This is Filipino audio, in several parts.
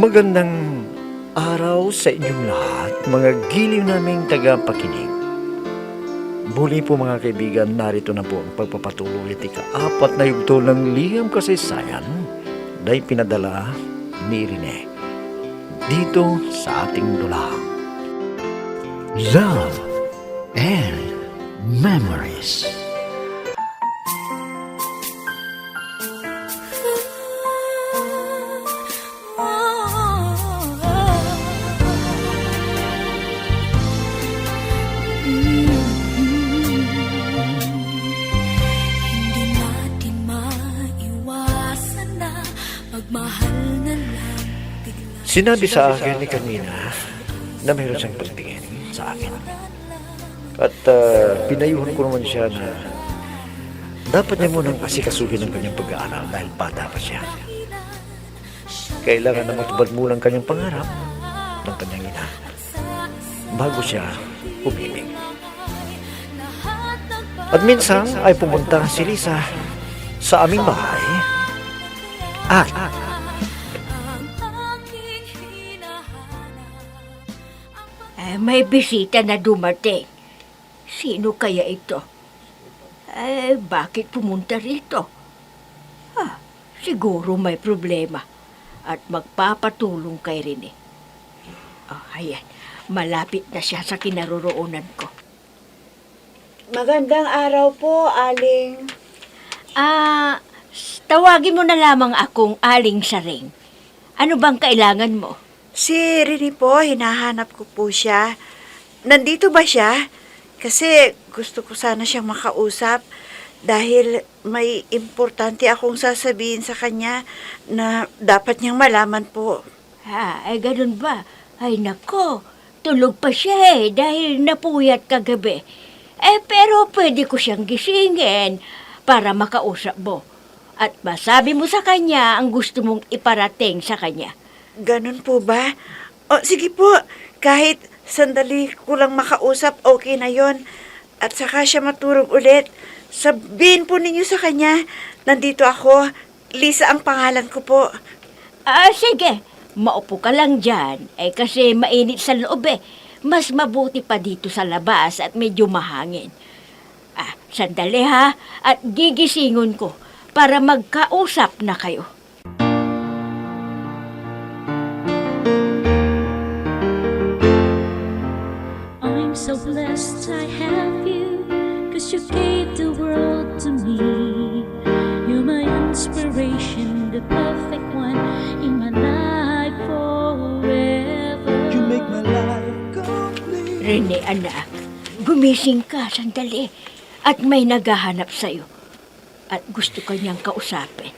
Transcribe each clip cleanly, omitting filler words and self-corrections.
Magandang araw sa inyong lahat, mga giliw naming tagapakinig. Muli po mga kaibigan, narito na po ang pagpapatuloy at ika-4 na yugto ng liham kasaysayan na pinadala ni Rene dito sa ating dulang. Love and Memories. Sinabi sa akin ni kanina na mayroon siyang pagtingin sa akin. At pinayuhan ko naman siya na dapat niya munang asikasuhin ang kanyang pag-aaral dahil bata pa siya. Kailangan na matubad muna ang kanyang pangarap ng kanyang ina bago siya umibig. At minsan ay pumunta si Lisa sa aming bahay at may bisita na dumating. Sino kaya ito? Bakit pumunta rito? Siguro may problema at magpapatulong kay Rene. Ayan. Malapit na siya sa kinaroroonan ko. Magandang araw po, Aling. Tawagin mo na lamang akong Aling Saring. Ano bang kailangan mo? Si Rini po, hinahanap ko po siya. Nandito ba siya? Kasi gusto ko sana siyang makausap dahil may importante akong sasabihin sa kanya na dapat niyang malaman po. Ganun ba? Ay nako, tulog pa siya dahil napuyat kagabi. Pero pwede ko siyang gisingin para makausap mo. At masabi mo sa kanya ang gusto mong iparating sa kanya. Ganun po ba? O, sige po. Kahit sandali ko lang makausap, okay na yon. At saka siya matulog ulit. Sabihin po ninyo sa kanya, nandito ako. Lisa ang pangalan ko po. Sige. Maupo ka lang dyan. Kasi mainit sa loob Mas mabuti pa dito sa labas at medyo mahangin. Sandali ha. At gigisingon ko para magkausap na kayo. I'm so blessed I have you, 'cause you gave the world to me. You're my inspiration, the perfect one in my life forever. You make my life complete. Rene, anak, gumising ka, sandali. At may naghahanap sa'yo. At gusto ka niyang kausapin.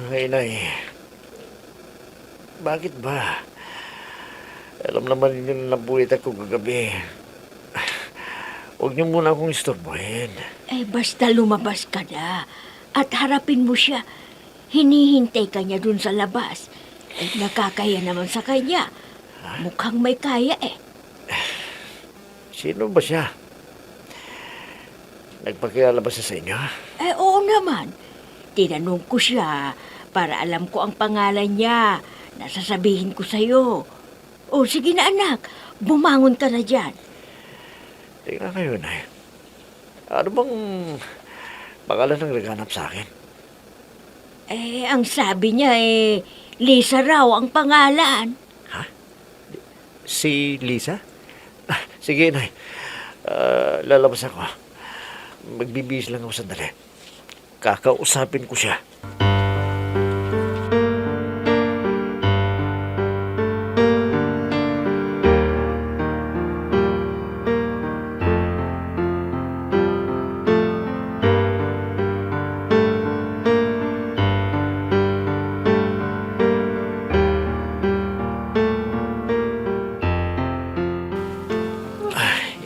Inay, bakit ba? Alam naman ninyo na nabuhit ako kagabi. Huwag niyo muna akong istorbohin. Basta lumabas ka na. At harapin mo siya. Hinihintay ka niya dun sa labas. Nakakaya naman sa kanya. Mukhang may kaya Sino ba siya? Nagpakilala ba siya sa inyo? Oo naman. Tinanong ko siya para alam ko ang pangalan niya. Nasasabihin ko sa'yo. Sige na anak. Bumangon ka na dyan. Tingnan kayo, Nay. Ano bang pangalan ng naghanap sa akin? Ang sabi niya Lisa raw ang pangalan. Si Lisa? Sige, Nay. Lalabas ako. Magbibihis lang ako sandali. Kakausapin ko siya.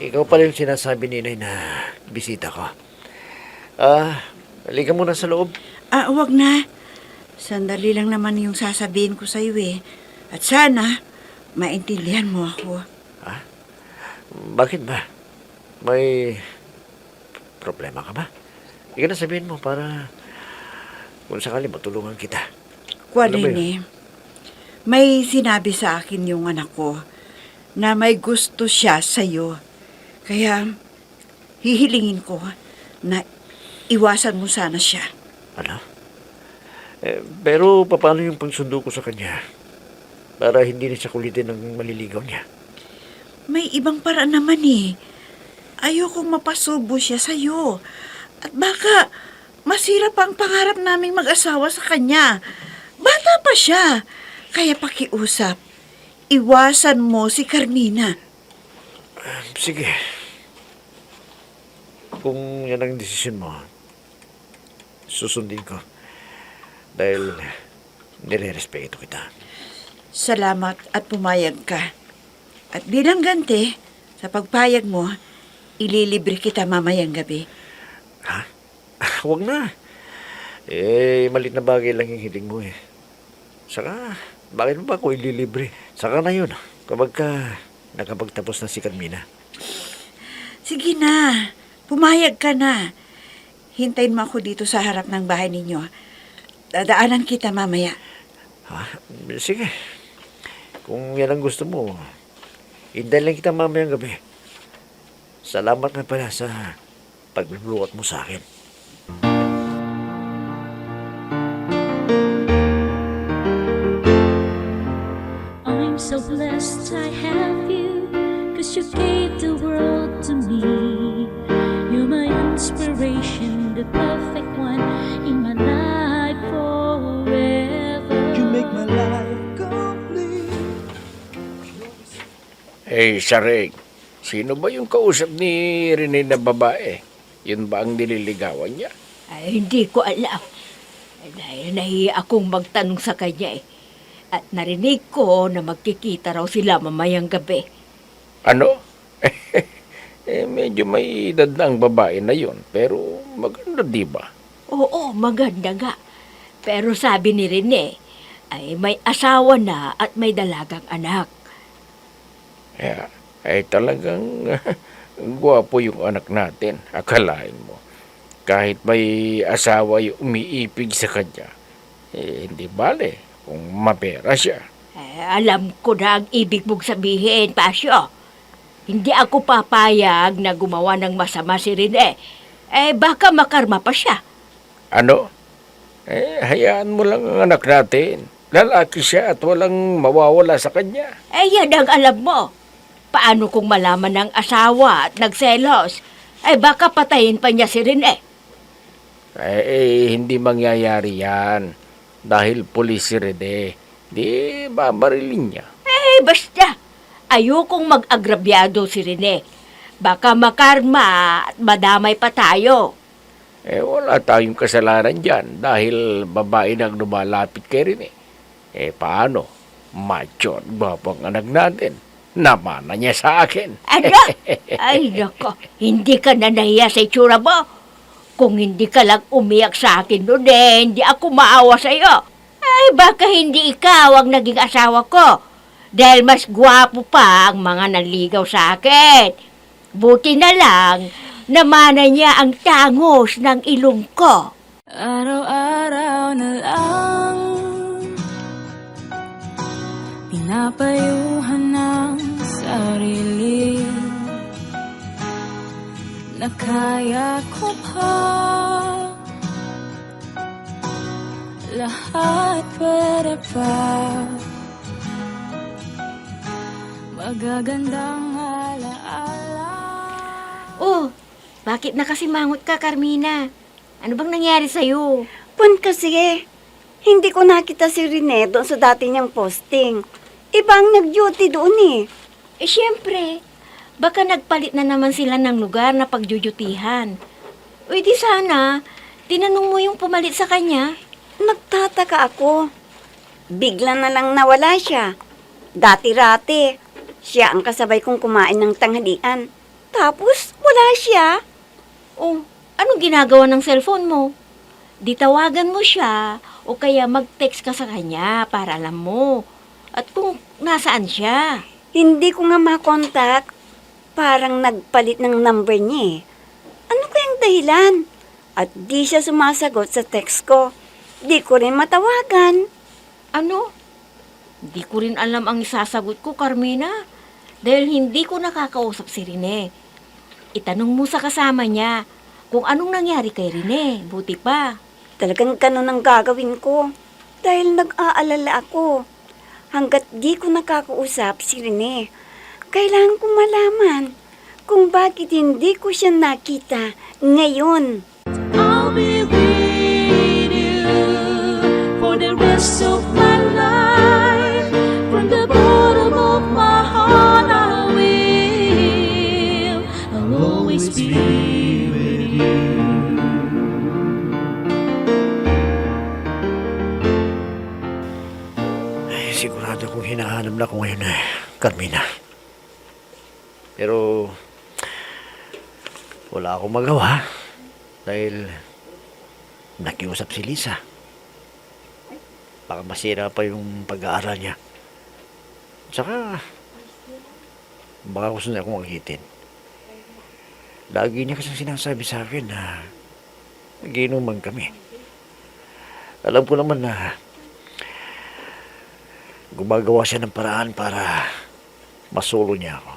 Ikaw pala yung sinasabi ni Inay na bisita ko. Halika muna sa loob. Wag na. Sandali lang naman yung sasabihin ko sa'yo At sana, maintindihan mo ako. Bakit ba? May problema ka ba? Ika na sabihin mo para kung sakali matulungan kita. Kuwan Ano ba rin May sinabi sa akin yung anak ko na may gusto siya sa'yo. Kaya hihilingin ko na iwasan mo sana siya. Ano? Pero paano yung pagsundo ko sa kanya? Para hindi na siya kulitin ng maliligaw niya. May ibang paraan naman eh. Ayokong mapasubo siya sa'yo. At baka masira pa ang pangarap naming mag-asawa sa kanya. Bata pa siya. Kaya pakiusap, iwasan mo si Carmina. Sige. Kung yan ang desisyon mo, susundin ko. Dahil nire-respeto kita. Salamat at pumayag ka. At bilang ganti, sa pagpayag mo, ililibre kita mamayang gabi. Ha? Huwag na. Malit na bagay lang yung hiling mo eh. Saka, bakit mo ba ako ililibre? Saka na yun, kapag ka nakapagtapos na si Carmina. Sige na, pumayag ka na. Hintayin mo ako dito sa harap ng bahay ninyo. Dadaanan kita mamaya. Ha? Sige. Kung yan ang gusto mo, hintayin lang kita mamayang gabi. Salamat na pala sa pagluluwat mo sa akin. I'm so blessed I have you, 'cause you gave the world to me. You're my inspiration, the perfect one in my life forever. You make my life complete. Sareng, sino ba yung kausap ni Rene na babae? Yun ba ang nililigawan niya? Ay, hindi ko alam. Dahil nahiya akong magtanong sa kanya eh. At narinig ko na magkikita raw sila mamayang gabi. Ano? Medyo may edad na ang babae na yun, pero maganda di ba? Oo, maganda nga. Pero sabi ni Rene, ay may asawa na at may dalagang anak. Ay talagang gwapo yung anak natin. Akalain mo. Kahit may asawa yung umiipig sa kanya, hindi bale kung mapera siya. Alam ko na ang ibig mong sabihin, Pasyo. Hindi ako papayag na gumawa ng masama si Rene. Baka makarma pa siya. Ano? Hayaan mo lang ang anak natin. Lalaki siya at walang mawawala sa kanya. Yan ang alam mo. Paano kung malaman ng asawa at nagselos? Baka patayin pa niya si Rene. Hindi mangyayari yan. Dahil pulis si Rene, di babarilin niya. Basta. Ayokong mag-agrabyado si Rene. Baka makarma at madamay pa tayo. Wala tayong kasalanan dyan dahil babae nang lumalapit kay Rene. Paano? Macho at gwapong anak natin. Namana niya sa akin. Ano? Ay, nako. Hindi ka na nahiya sa itsura mo. Kung hindi ka lang umiyak sa akin noon, hindi ako maawa sa iyo. Baka hindi ikaw ang naging asawa ko. Dahil mas gwapo pa ang mga nanligaw sa akin. Buti na lang, namana niya ang tangos ng ilong ko. Araw-araw na lang pinapayuhan ng sarili na kaya ko pa lahat pwede pa magagandang alaala. Oh, bakit nakasimangot ka, Carmina? Ano bang nangyari sa'yo? Pun kasi hindi ko nakita si Rene doon sa dati niyang posting. Ibang nag-duty doon eh. Siyempre, baka nagpalit na naman sila ng lugar na pagjujutihan. O di sana, tinanong mo yung pumalit sa kanya. Nagtataka ako. Bigla na lang nawala siya. Dati-rati, siya ang kasabay kong kumain ng tanghalian. Tapos, wala siya. Oh, anong ginagawa ng cellphone mo? Di tawagan mo siya o kaya mag-text ka sa kanya para alam mo. At kung nasaan siya. Hindi ko nga makontak. Parang nagpalit ng number niya eh. Ano kayang dahilan? At di siya sumasagot sa text ko. Di ko rin matawagan. Ano? Hindi ko rin alam ang isasagot ko, Carmina. Dahil hindi ko nakakausap si Rene. Itanong mo sa kasama niya kung anong nangyari kay Rene. Buti pa. Talagang ganun ang gagawin ko. Dahil nag-aalala ako. Hanggat di ko nakakausap si Rene, kailangan ko malaman kung bakit hindi ko siya nakita ngayon. I'll be with you for the rest of my life. From the bottom of my heart, I will. I'll always be with you. Ay, sigurado kong hinahanap na ako ngayon Carmina. Pero wala akong magawa dahil nakiusap si Lisa. Baka masira pa yung pag-aaral niya. Tsaka baka gusto niya akong agitin. Lagi niya kasi sinasabi sa akin na nagiinuman kami. Alam ko naman na gumagawa siya ng paraan para masolo niya ako.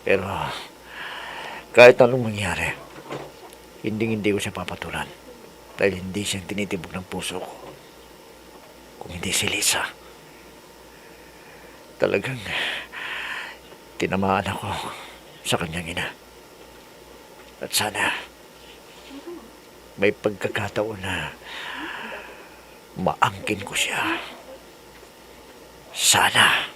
Pero kahit anong mangyari, hindi ko siya papatulan. Dahil hindi siyang tinitibok ng puso ko. Kung hindi si Lisa. Talagang tinamaan ako sa kanyang ina. At sana may pagkakataon na maangkin ko siya. Sana.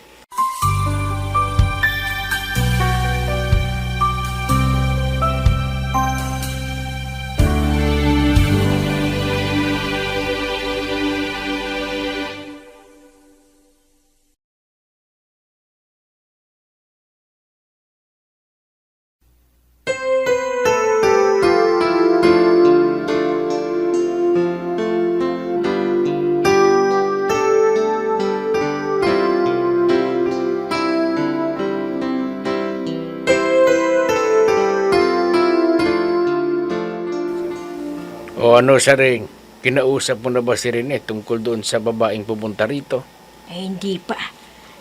O ano, Saring? Kinausap mo na ba si Rene tungkol doon sa babaeng pupunta rito? Hindi pa.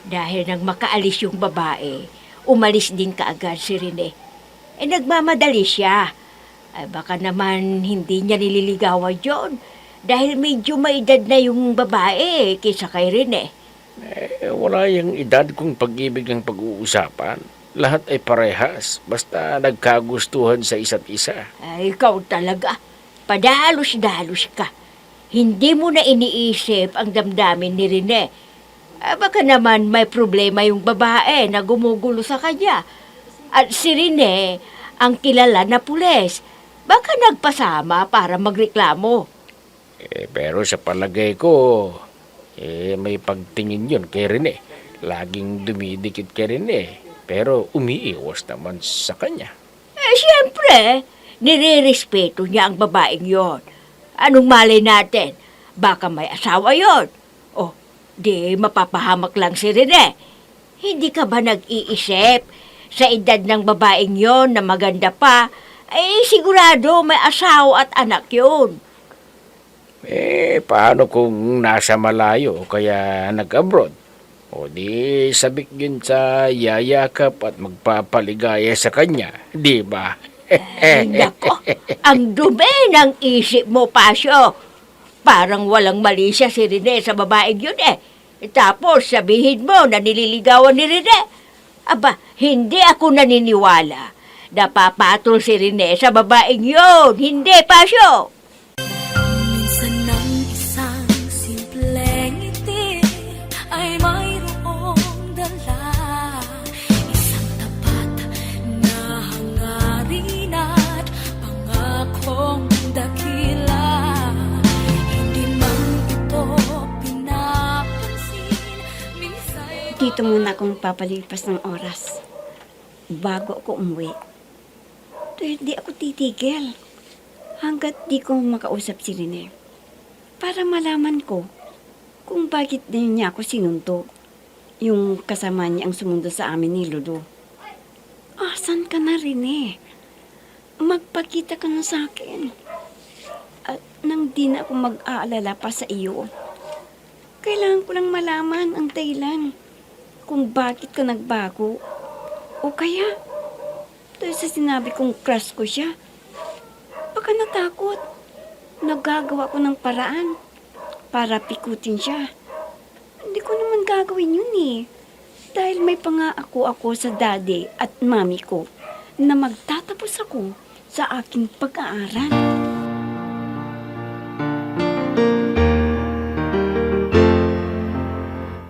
Dahil nang makaalis yung babae, umalis din kaagad si Rene. Nagmamadali siya. Baka naman hindi niya nililigawan yun. Dahil medyo may edad na yung babae kaysa kay Rene. Wala yung edad kung pag-ibig ng pag-uusapan. Lahat ay parehas, basta nagkagustuhan sa isa't isa. Ikaw talaga. Padalos-dalos ka. Hindi mo na iniisip ang damdamin ni Rene. Baka naman may problema yung babae na gumugulo sa kanya. At si Rene, ang kilala na pulis, baka nagpasama para magreklamo. Pero sa palagay ko, may pagtingin yun kay Rene. Laging dumidikit kay Rene, pero umiiwas naman sa kanya. Siyempre, nire-respeto niya ang babaeng yon. Anong malay natin? Baka may asawa yon. O, di mapapahamak lang si Rene. Hindi ka ba nag-iisip sa edad ng babaeng yon na maganda pa? Sigurado may asawa at anak yon. Paano kung nasa malayo o kaya nag-abroad? O di sabik yun sa yayakap at magpapaligaya sa kanya, di ba? Nako, ang dumi ng isip mo, Pasyo. Parang walang mali siya si Rene sa babaeng yun Tapos sabihin mo na nililigawan ni Rene. Aba, hindi ako naniniwala. Napapatol si Rene sa babaeng yun. Hindi, Pasyo. Minsan ng isang simpleng ngiti ay mayroong dala. Isang tapat na hangarin at pangakong dakila. Hindi man ito pinapansin. Minsan Dito muna akong papalipas ng oras bago ako umuwi. Dahil di ako titigil hanggat di ko makausap si Rene para malaman ko kung bakit din niya ako sinundo. Yung kasama niya ang sumundo sa amin ni Ludo. Asan ka na, Rene? Magpakita ka na sa akin. At nang di na ako mag-aalala pa sa iyo. Kailangan ko lang malaman ang dahilan kung bakit ka nagbago. O kaya, dahil sa sinabi kong crush ko siya, baka natakot. Nagagawa ko ng paraan para pikutin siya. Hindi ko naman gagawin yun eh. Dahil may pangako ako sa daddy at mami ko na magtatapos ako sa aking pag-aaral.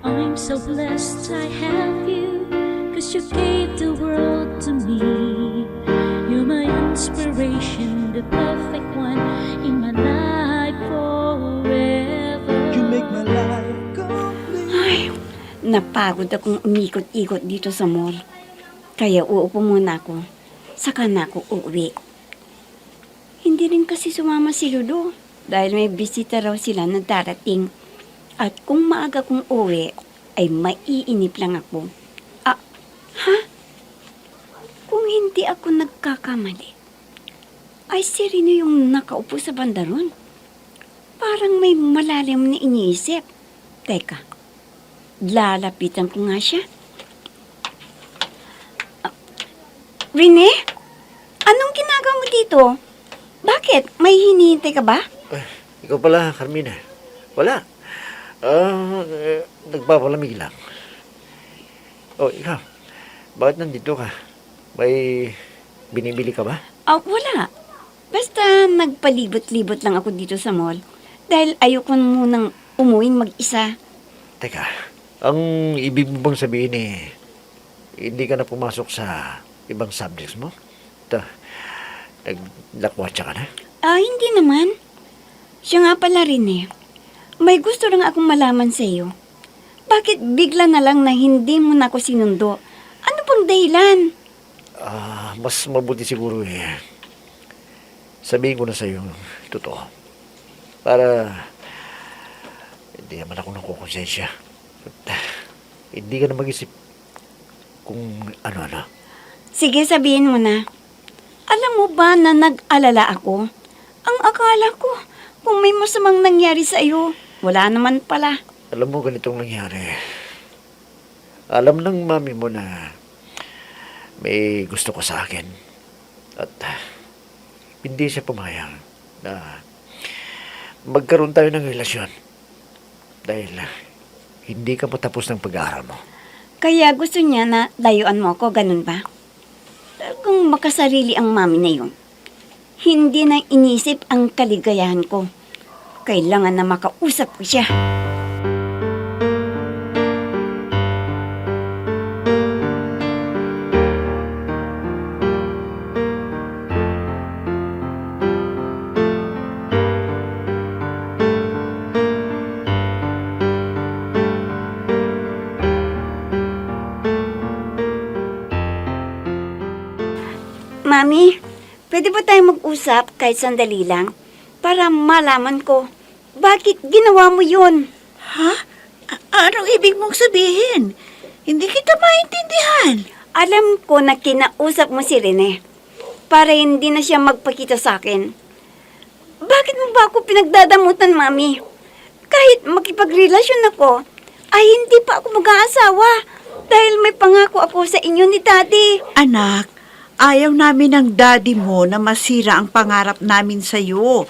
I'm so blessed I have you, 'cause you gave the world to me. You're my inspiration, the perfect one in my life forever. You make my life complete. Ay, napagod akong umikot-ikot dito sa mall. Kaya uupo muna ako. Saka na ako uuwi. Hindi rin kasi sumama si Lulu dahil may bisita raw sila na darating. At kung maaga kong uwi, ay maiinip lang ako. Ah, ha? Kung hindi ako nagkakamali, ay si Rino yung nakaupo sa banda ron. Parang may malalim na iniisip. Teka, lalapitan ko nga siya. Rene? Anong ginagawa mo dito? Bakit? May hinihintay ka ba? Ikaw pala, Carmina. Wala. Nagpapalamig lang. Oh, ikaw. Bakit nandito ka? May binibili ka ba? Wala. Basta nagpalibot-libot lang ako dito sa mall. Dahil ayoko munang umuwing mag-isa. Teka, ang ibig mo bang sabihin hindi ka na pumasok sa ibang subjects mo? Naglakwatsa ka na? Hindi naman. Siya nga pala rin eh. May gusto lang akong malaman sa iyo. Bakit bigla na lang na hindi mo na ako sinundo? Ano bang dahilan? Mas mabuti siguro sabihin ko na sa iyo totoo. Para hindi naman ako nakukonsensya. Hindi ka na mag-isip kung ano-ano. Sige, sabihin mo na. Alam mo ba na nag-alala ako? Ang akala ko, kung may masamang nangyari sa iyo, wala naman pala. Alam mo, ganitong nangyari. Alam ng mami mo na may gusto ko sa akin. At hindi siya pumayag na magkaroon tayo ng relasyon. Dahil hindi ka patapos ng pag-aaral mo. Kaya gusto niya na layuan mo ako, ganun ba? Kung makasarili ang mami na yun, hindi na inisip ang kaligayahan ko. Kailangan na makausap ko siya. Mami, pwede ba tayo mag-usap kahit sandali lang? Para malaman ko, bakit ginawa mo yun? Ha? Anong ibig mong sabihin? Hindi kita maintindihan. Alam ko na kinausap mo si Rene para hindi na siya magpakita sa akin. Bakit mo ba ako pinagdadamutan, Mami? Kahit makipagrelasyon ako, ay hindi pa ako mag-aasawa dahil may pangako ako sa inyo ni Daddy. Anak, ayaw namin ng daddy mo na masira ang pangarap namin sa'yo.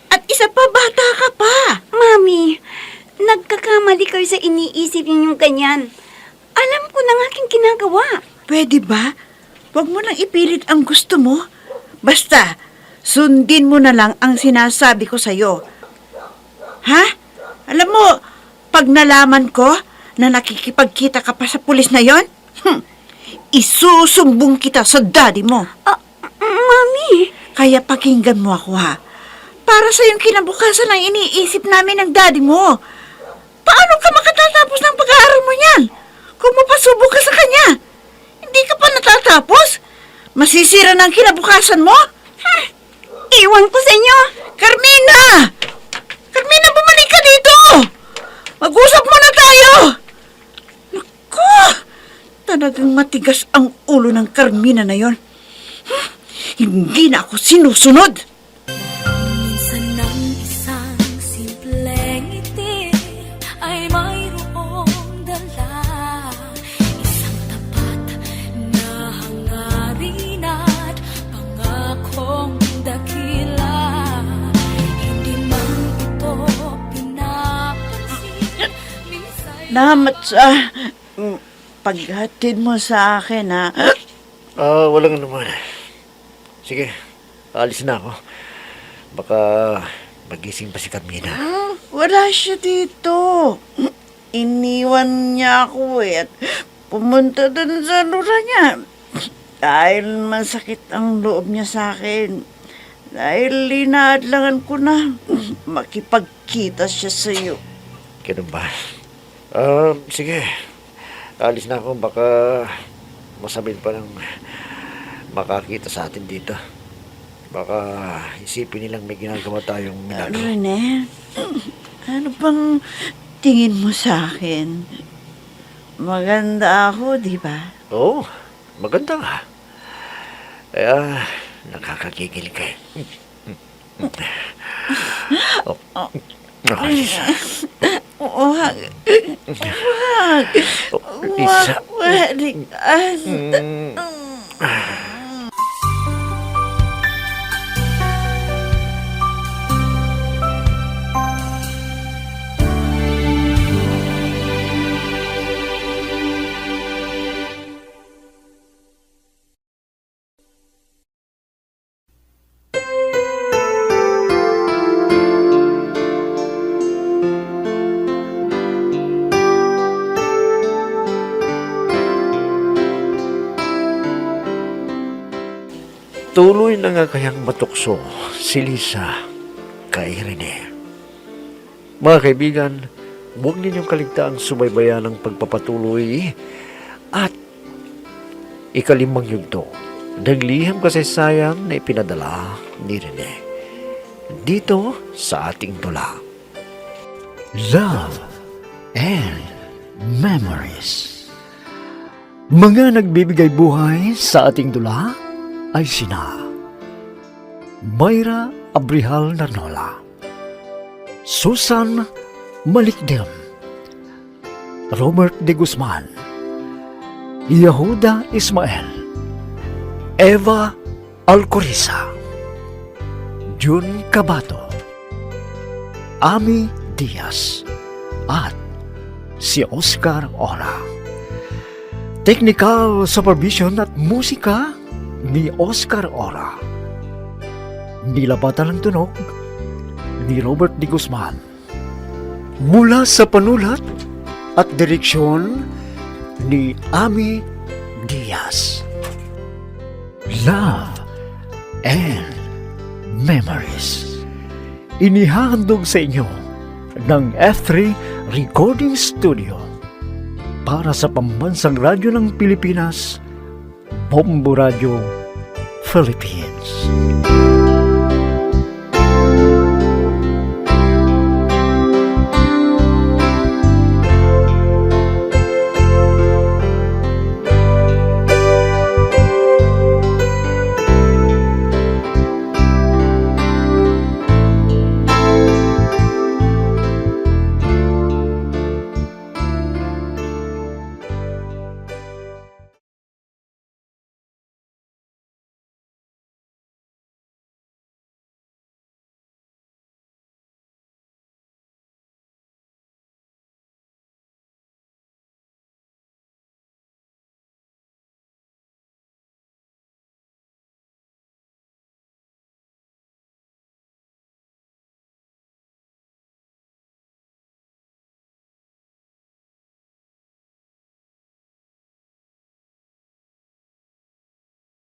At isa pa, bata ka pa. Mami, nagkakamali kayo sa iniisip ninyong ganyan. Alam ko ng aking ginagawa. Pwede ba? Huwag mo nang ipilit ang gusto mo. Basta, sundin mo na lang ang sinasabi ko sa'yo. Ha? Alam mo, pag nalaman ko na nakikipagkita ka pa sa pulis na yon, isusumbong kita sa daddy mo. Mami! Kaya pakinggan mo ako ha. Para sa yung kinabukasan ang iniisip namin ng daddy mo. Paano ka makatatapos ng pag-aaral mo niyan? Kung mapasubok ka sa kanya, hindi ka pa natatapos? Masisira na ang kinabukasan mo? Iwan ko sa inyo! Carmina! Carmina, bumalik ka dito! Mag-usap muna tayo! Naku! Talagang matigas ang ulo ng Carmina na yon. Hindi na ako sinusunod! Minsan ng isang simpleng ngiti ay Salamat sa paghatid mo sa akin, ha? Walang naman. Sige, alis na ako. Baka magising pa si Carmina. Wala siya dito. Iniwan niya ako at pumunta dun sa lura niya. Dahil masakit ang loob niya sa akin. Dahil linaadlangan ko na makipagkita siya sa iyo. Ganun ba? Sige. Alis na ako. Baka masabihin pa ng makakita sa atin dito. Baka isipin nilang may ginagawa tayong minagawa. Rene, ano bang tingin mo sa akin? Maganda ako, di ba? Oo, maganda nga. Kaya, nakakakikilig ka eh. Isa. Wag. Isa. Tuloy na nga kayang matukso si Lisa kay Rene. Mga kaibigan, huwag ninyong kaligtaang subaybayan ang pagpapatuloy at ikalimang yugto ng liham kasaysayan na ipinadala ni Rene dito sa ating tula. Love and Memories. Mga nagbibigay buhay sa ating tula ay sina Mayra Abrihal Narnola, Susan Malikdem, Robert de Guzman, Yehuda Ismael, Eva Alcoriza, Jun Cabato, Ami Diaz, at si Oscar Ora. Technical supervision at musika ni Oscar Ora. Nilapatan ng tunog ni Robert de Guzman. Mula sa panulat at direksyon ni Ami Diaz. Love and Memories. Inihahandog sa inyo ng F3 Recording Studio para sa Pambansang Radyo ng Pilipinas, Bombo Radio Philippines.